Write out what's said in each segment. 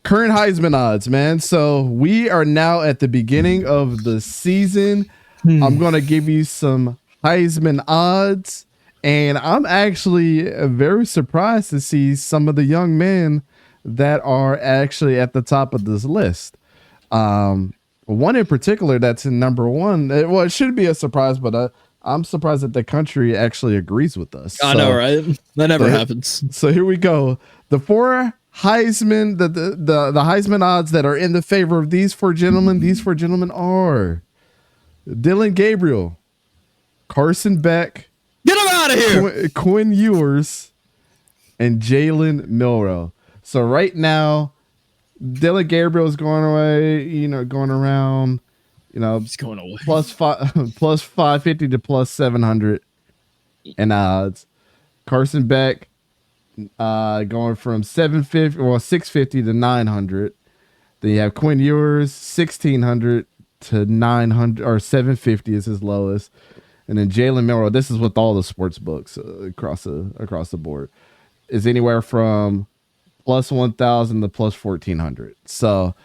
current Heisman odds, man. So we are now at the beginning of the season. I'm going to give you some Heisman odds, and I'm actually very surprised to see some of the young men that are actually at the top of this list. One in particular that's in number one. Well, it should be a surprise, but I'm surprised that the country actually agrees with us. I know, right? That never happens. So here we go. The four Heisman, the Heisman odds that are in the favor of these four gentlemen. These four gentlemen are Dillon Gabriel, Carson Beck, get him out of here, Quinn Ewers, and Jalen Milroe. So right now, Dillon Gabriel is going away. Going around. He's going away. plus 550 to plus 700 in odds. Carson Beck going from 650 to 900. Then you have Quinn Ewers 1600 to 900, or 750 is his lowest. And then Jalen Milroe, this is with all the sports books across the board, is anywhere from plus 1,000 to plus 1,400. So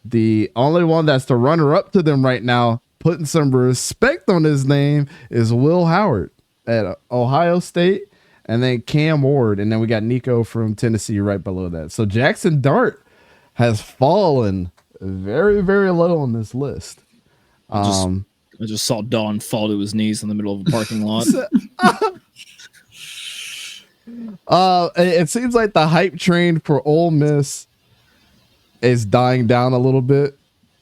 the only one that's the runner up to them right now, putting some respect on his name, is Will Howard at Ohio State, and then Cam Ward, and then we got Nico from Tennessee right below that. So Jackson Dart has fallen very, very low on this list. I just saw Don fall to his knees in the middle of a parking lot. It seems like the hype train for Ole Miss is dying down a little bit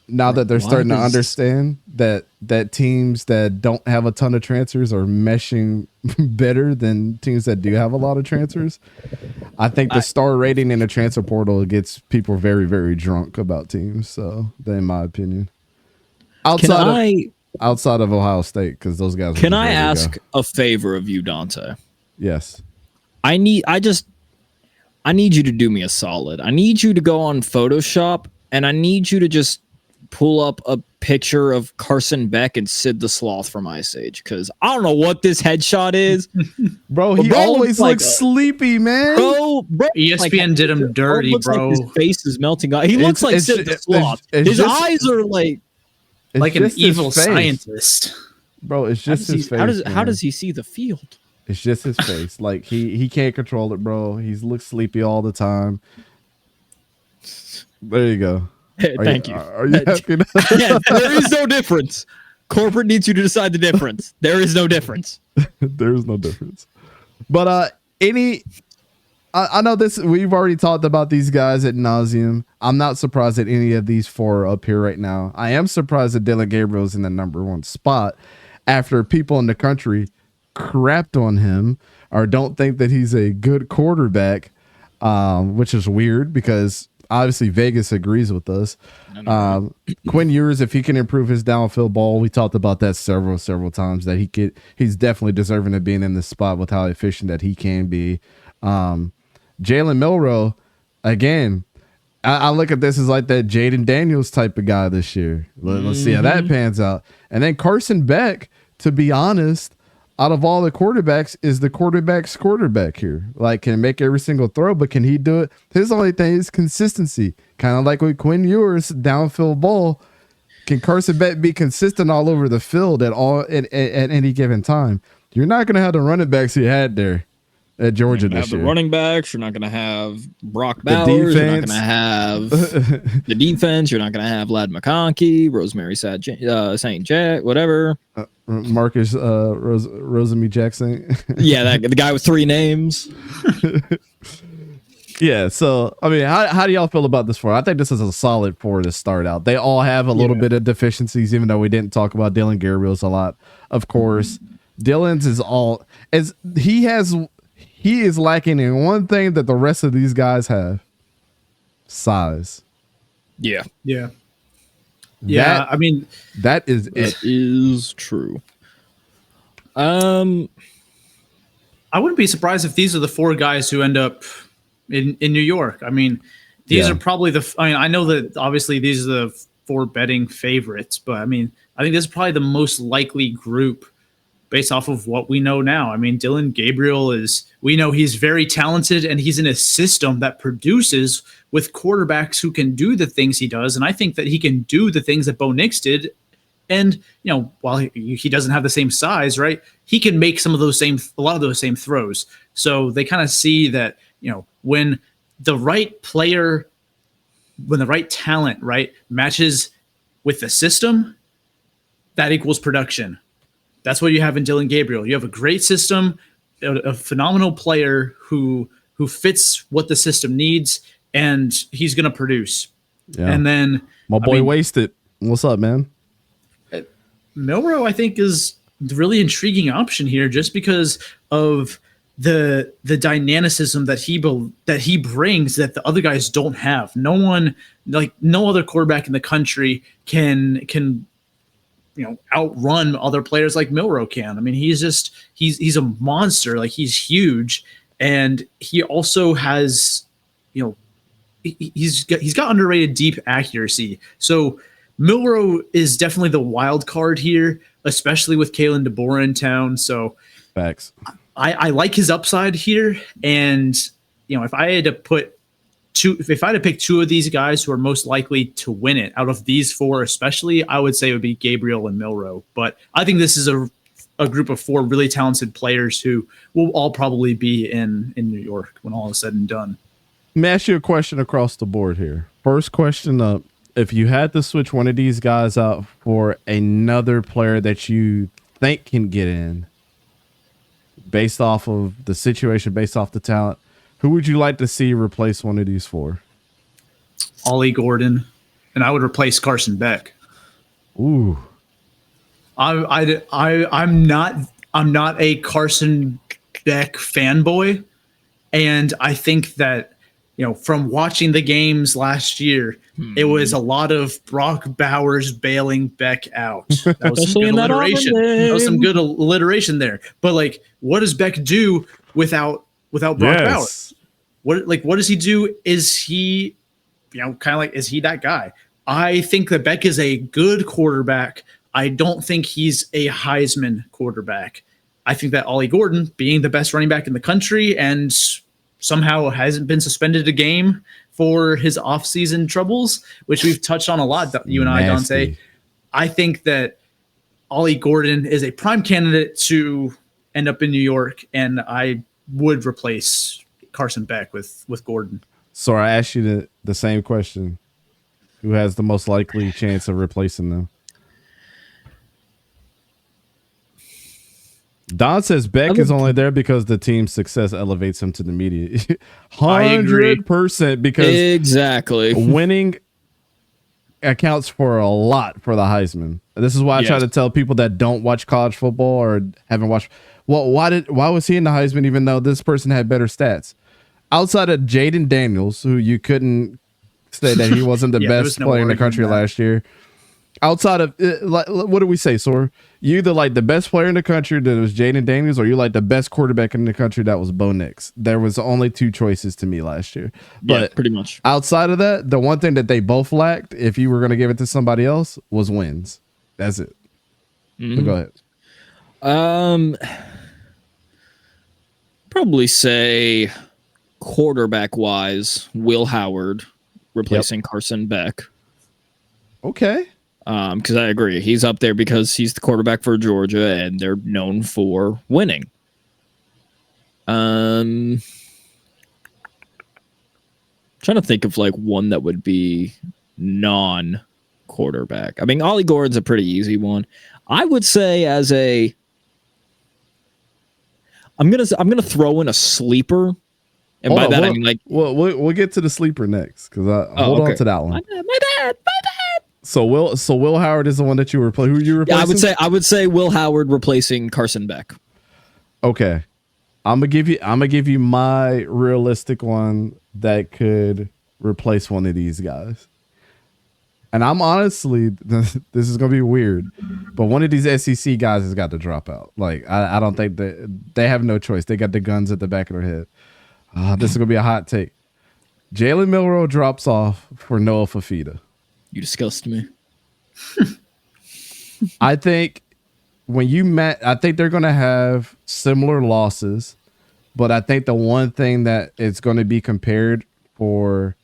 now that they're starting to understand that teams that don't have a ton of transfers are meshing better than teams that do have a lot of transfers. I think the star rating in the transfer portal gets people very, very drunk about teams. So, in my opinion, outside of Ohio State, because those guys. Can I ask a favor of you, Dante? Yes. I need you to do me a solid. I need you to go on Photoshop, and I need you to just pull up a picture of Carson Beck and Sid the Sloth from Ice Age, because I don't know what this headshot is. Bro, he always looks sleepy, man. Bro, ESPN did him dirty, bro. Like his face is melting off. He looks like Sid the Sloth. His eyes are like an evil scientist. Bro, it's just his face. How does he see the field? It's just his face. Like he can't control it, bro. He looks sleepy all the time. There you go. Thank you. Are you happy? Yeah, there is no difference. Corporate needs you to decide the difference. There is no difference. There is no difference. But I know this. We've already talked about these guys ad nauseum. I'm not surprised that any of these four are up here right now. I am surprised that Dillon Gabriel's in the number one spot after people in the country crapped on him or don't think that he's a good quarterback, which is weird because obviously Vegas agrees with us. Quinn Ewers, if he can improve his downfield ball, we talked about that several times, that he's definitely deserving of being in this spot with how efficient that he can be. Jalen Milroe, again, I look at this as like that Jaden Daniels type of guy this year. Let's see how that pans out. And then Carson Beck, to be honest, out of all the quarterbacks, is the quarterback's quarterback here. Like, can make every single throw, but can he do it? His only thing is consistency. Kind of like with Quinn Ewers, downfield ball. Can Carson Beck be consistent all over the field at any given time? You're not going to have the running backs you had there at Georgia this year. The running backs, you're not going to have Brock Bowers, you're not going to have the defense, you're not going to have Ladd McConkey, Rosemary St. Jack, whatever. Marcus Rosemy Jackson. Yeah, the guy with 3 names. Yeah, so I mean, how do y'all feel about this 4? I think this is a solid 4 to start out. They all have a little bit of deficiencies, even though we didn't talk about Dillon Gabriel's a lot. Of course, Dillon's he is lacking in one thing that the rest of these guys have: size. Yeah. I mean, that is it. Is true. I wouldn't be surprised if these are the 4 guys who end up in New York. I mean, these are probably I know that obviously these are the 4 betting favorites, but I mean, I think this is probably the most likely group based off of what we know now. I mean, Dillon Gabriel we know he's very talented, and he's in a system that produces with quarterbacks who can do the things he does. And I think that he can do the things that Bo Nix did. And, while he doesn't have the same size, right, he can make a lot of those same throws. So they kind of see that, when the right player, when the right talent, right, matches with the system, that equals production. That's what you have in Dillon Gabriel. You have a great system, a phenomenal player who fits what the system needs, and he's going to produce. Yeah. And then my boy Wasted. What's up, man? Milroe, I think, is a really intriguing option here, just because of the dynamicism that he brings that the other guys don't have. No other quarterback in the country can outrun other players like Milroe can. I mean, he's a monster. Like, he's huge, and he also has, he's got underrated deep accuracy. So Milroe is definitely the wild card here, especially with Kalen DeBoer in town. So facts. I like his upside here, and if I had to pick two of these guys who are most likely to win it out of these four, especially, I would say it would be Gabriel and Milroe. But I think this is a group of four really talented players who will all probably be in New York when all is said and done. Let me ask you a question across the board here. First question up. If you had to switch one of these guys out for another player that you think can get in, based off of the situation, based off the talent, who would you like to see replace one of these four? Ollie Gordon, and I would replace Carson Beck. Ooh, I'm not a Carson Beck fanboy, and I think that from watching the games last year, it was a lot of Brock Bowers bailing Beck out. That was some good alliteration. That was some good alliteration there. But what does Beck do without Brock Bowers? What does he do? Is he, is he that guy? I think that Beck is a good quarterback. I don't think he's a Heisman quarterback. I think that Ollie Gordon, being the best running back in the country and somehow hasn't been suspended a game for his offseason troubles, which we've touched on a lot, you and I, Dante. I think that Ollie Gordon is a prime candidate to end up in New York, and I would replace Carson Beck with Gordon. So I asked you the same question. Who has the most likely chance of replacing them? Don says Beck is only there because the team's success elevates him to the media. 100%, because exactly winning accounts for a lot for the Heisman. This is why I try to tell people that don't watch college football or haven't watched. Well, why was he in the Heisman even though this person had better stats? Outside of Jaden Daniels, who you couldn't say that he wasn't the best player in the country last year. Outside of what do we say, Sor? You either like the best player in the country that was Jaden Daniels, or you like the best quarterback in the country that was Bo Nix. There was only two choices to me last year. But pretty much. Outside of that, the one thing that they both lacked, if you were going to give it to somebody else, was wins. That's it. So go ahead. Probably say quarterback wise, Will Howard replacing Carson Beck. Okay. Because I agree, he's up there because he's the quarterback for Georgia, and they're known for winning. Trying to think of one that would be non-quarterback. I mean, Ollie Gordon's a pretty easy one. I would say I'm gonna throw in a sleeper, and by that I mean we'll get to the sleeper next because hold on to that one. My bad. So Will Howard is the one that you replace. Who you replacing? Yeah, I would say Will Howard replacing Carson Beck. Okay, I'm gonna give you my realistic one that could replace one of these guys. And I'm honestly, this is gonna be weird, but one of these SEC guys has got to drop out. I don't think that they have no choice. They got the guns at the back of their head. This is gonna be a hot take. Jalen Milroe drops off for Noah Fafita. You disgust me. I think when you met, I think they're going to have similar losses, but I think the one thing that is going to be compared for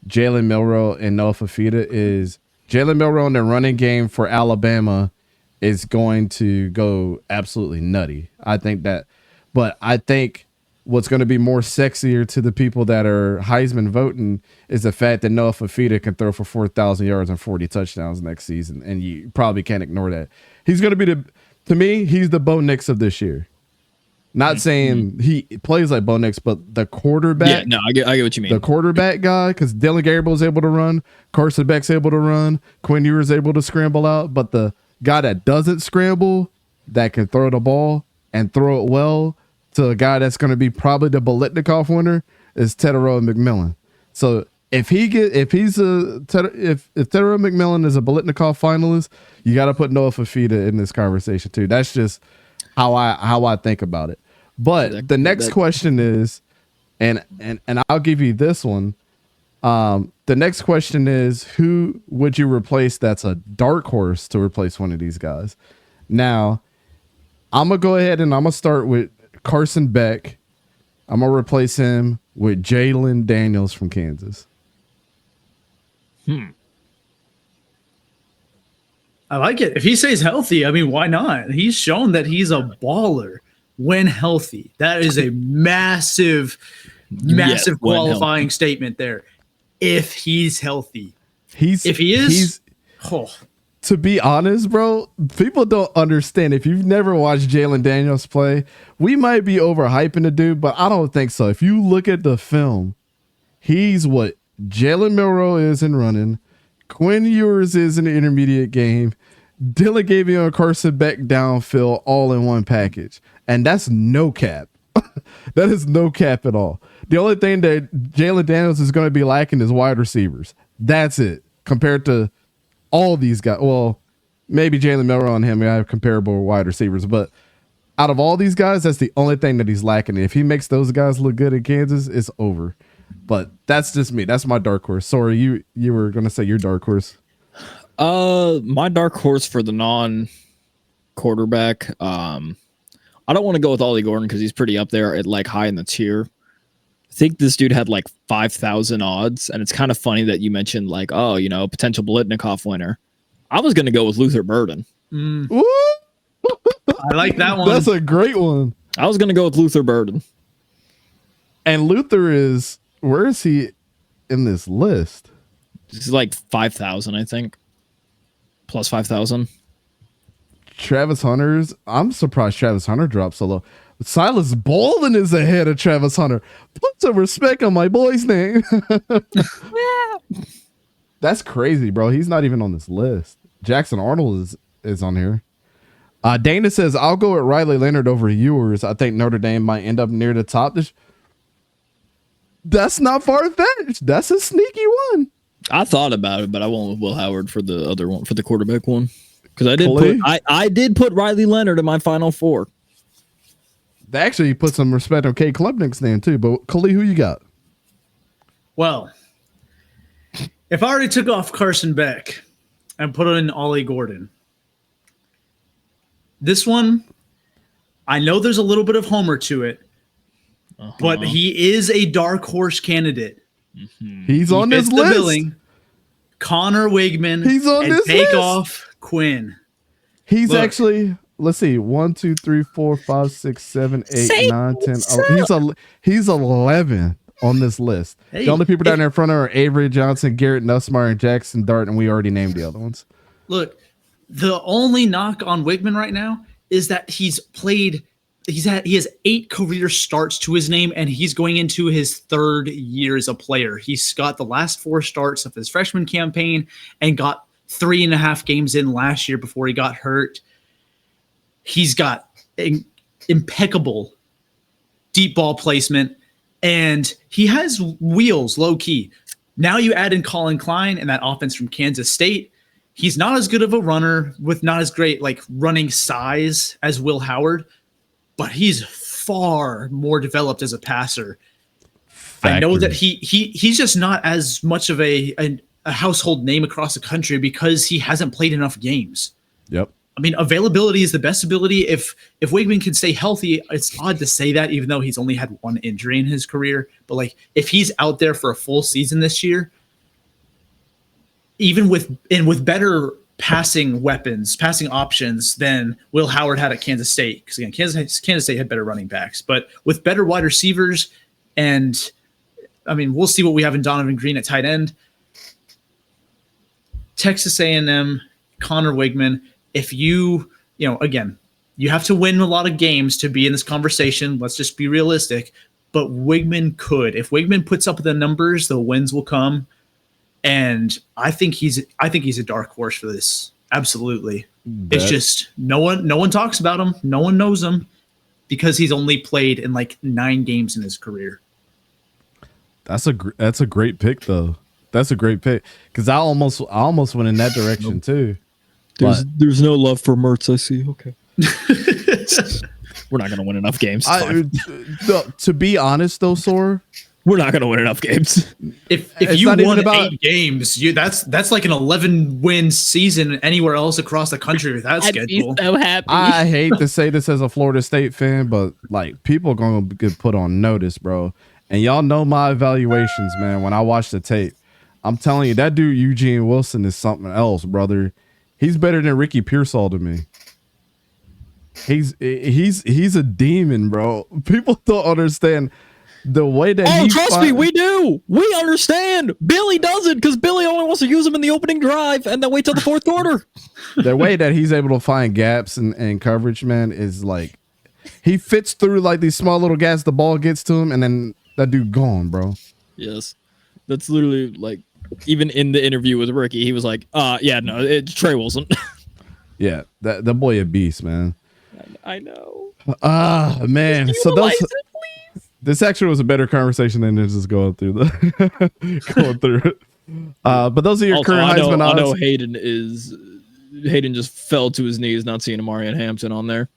Jalen Milroe and Noah Fifita is Jalen Milroe in the running game for Alabama is going to go absolutely nutty. I think that, but I think what's going to be more sexier to the people that are Heisman voting is the fact that Noah Fifita can throw for 4,000 yards and 40 touchdowns next season, and you probably can't ignore that. He's going to be to me, he's the Bo Nix of this year. Not saying he plays like Bo Nix, but the quarterback. Yeah, no, I get what you mean. The quarterback guy, because Dylan Gabriel's able to run, Carson Beck's able to run, Quinn Ewers able to scramble out, but the guy that doesn't scramble, that can throw the ball and throw it well to a guy that's going to be probably the 𝗕𝗂𝗂𝗂𝗓𝗂 winner is Tetairoa McMillan. So if Tetairoa McMillan is a 𝗕𝗂𝗂𝗂𝗓𝗂 finalist, you got to put Noah Fifita in this conversation too. That's just how I think about it. But the next question is, and I'll give you this one. The next question is, who would you replace that's a dark horse to replace one of these guys? Now, I'm going to go ahead and I'm going to start with Carson Beck. I'm going to replace him with Jalen Daniels from Kansas. I like it. If he stays healthy, I mean, why not? He's shown that he's a baller when healthy. That is a massive qualifying statement there. If he's healthy. To be honest, bro, people don't understand. If you've never watched Jalen Daniels play, we might be overhyping the dude, but I don't think so. If you look at the film, he's what Jalen Milroe is in running, Quinn Ewers is in the intermediate game, Dylan Gabriel and Carson Beck downfield all in one package. And that's no cap. That is no cap at all. The only thing that Jalen Daniels is going to be lacking is wide receivers. That's it. Compared to all these guys. Well, maybe Jalen Milroe and him have comparable wide receivers. But out of all these guys, that's the only thing that he's lacking. If he makes those guys look good in Kansas, it's over. But that's just me. That's my dark horse. Sorry, you were going to say your dark horse. My dark horse for the non-quarterback, I don't want to go with Ollie Gordon because he's pretty up there at like high in the tier. I think this dude had like 5,000 odds, and it's kind of funny that you mentioned like, oh, you know, potential 𝗕𝗂𝗂𝗂𝗓 winner. I was going to go with Luther Burden. I like that one. That's a great one. I was going to go with Luther Burden. And Luther is, where is he in this list? It's like 5,000, I think. Plus 5,000. Travis Hunter's. I'm surprised Travis Hunter dropped so low. Silas Bolden is ahead of Travis Hunter. Put some respect on my boy's name. That's crazy, bro. He's not even on this list. Jackson Arnold is on here. Dana says, I'll go with Riley Leonard over Ewers. I think Notre Dame might end up near the top. That's not far-fetched. That's a sneaky one. I thought about it, but I went with Will Howard for the other one, for the quarterback one. Because I did put Riley Leonard in my final four. They actually put some respect on Cade Klubnik's name too. But Khalid, who you got? Well, if I already took off Carson Beck and put in Ollie Gordon, this one, I know there's a little bit of homer to it, but he is a dark horse candidate. He's on this list. Billing, Connor Wigman. He's on and this take list. off Quinn. He's actually, let's see, 1, 2, 3, 4, 5, 6, 7, 8, 9, 10. He's 11 on this list. Hey, the only people down there in front are Avery Johnson, Garrett Nussmeier, and Jackson Dart, and we already named the other ones. Look, the only knock on Wigman right now is that he has 8 career starts to his name, and he's going into his 3rd year as a player. He's got the last 4 starts of his freshman campaign and got 3.5 games in last year before he got hurt. He's got impeccable deep ball placement, and he has wheels low key. Now you add in Colin Klein and that offense from Kansas State. He's not as good of a runner with not as great like running size as Will Howard, but he's far more developed as a passer. Factory. I know that he's just not as much of a household name across the country because he hasn't played enough games. Yep. I mean, availability is the best ability. If Weigman can stay healthy, it's odd to say that, even though he's only had one injury in his career. But like, if he's out there for a full season this year, even with better passing weapons, passing options than Will Howard had at Kansas State, because again, Kansas State had better running backs, but with better wide receivers, and I mean, we'll see what we have in Donovan Green at tight end. Texas A&M, Connor Weigman. If again, you have to win a lot of games to be in this conversation. Let's just be realistic. But Weigman could. If Weigman puts up the numbers, the wins will come. And I think he's a dark horse for this. Absolutely. It's just no one talks about him. No one knows him because he's only played in like 9 games in his career. That's a great pick though. That's a great pick because I almost went in that direction too. There's no love for Mertz, I see. Okay. We're not going to win enough games. To be honest, though, Sor, we're not going to win enough games. If you won 8 games, that's like an 11-win season anywhere else across the country with that schedule. Be so happy. I hate to say this as a Florida State fan, but like people are going to get put on notice, bro. And y'all know my evaluations, man. When I watch the tape, I'm telling you, that dude Eugene Wilson is something else, brother. He's better than Ricky Pearsall to me. He's a demon, bro. People don't understand the way that trust me, we do. We understand. Billy doesn't because Billy only wants to use him in the opening drive and then wait till the fourth quarter. The way that he's able to find gaps and coverage, man, is like he fits through like these small little gaps. The ball gets to him, and then that dude gone, bro. Yes, that's literally like even in the interview with Ricky, he was like, yeah, no, it's Trey Wilson." Yeah, that boy a beast, man. I know. Man. So this actually was a better conversation than just going through it. But those are your current Heisman odds. I know Hayden just fell to his knees not seeing Amarian Hampton on there.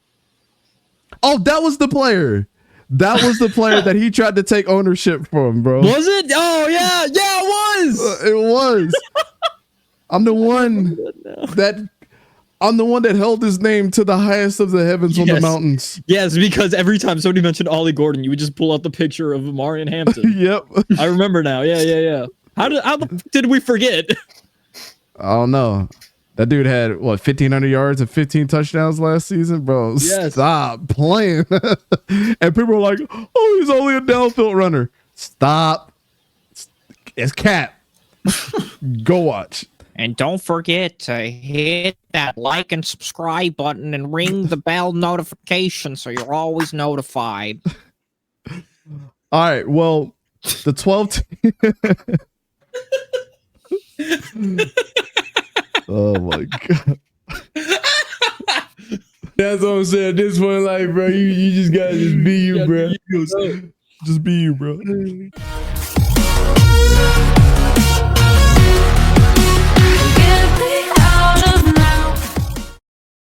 Oh, that was the player. That was the player that he tried to take ownership from, bro. Was it? Oh yeah, it was. It was. I'm the one that held his name to the highest of the heavens on the mountains. Yes, because every time somebody mentioned Ollie Gordon, you would just pull out the picture of Amarian Hampton. Yep. I remember now. Yeah. How did we forget? I don't know. That dude had 1,500 yards and 15 touchdowns last season, bro. Yes. Stop playing. And people were like, "Oh, he's only a downfield runner." Stop. It's cap. Go watch. And don't forget to hit that like and subscribe button and ring the bell notification so you're always notified. All right. Well, the 12 Oh my god. That's what I'm saying. At this point, like, bro, you just gotta just be you, bro. Just be you, bro.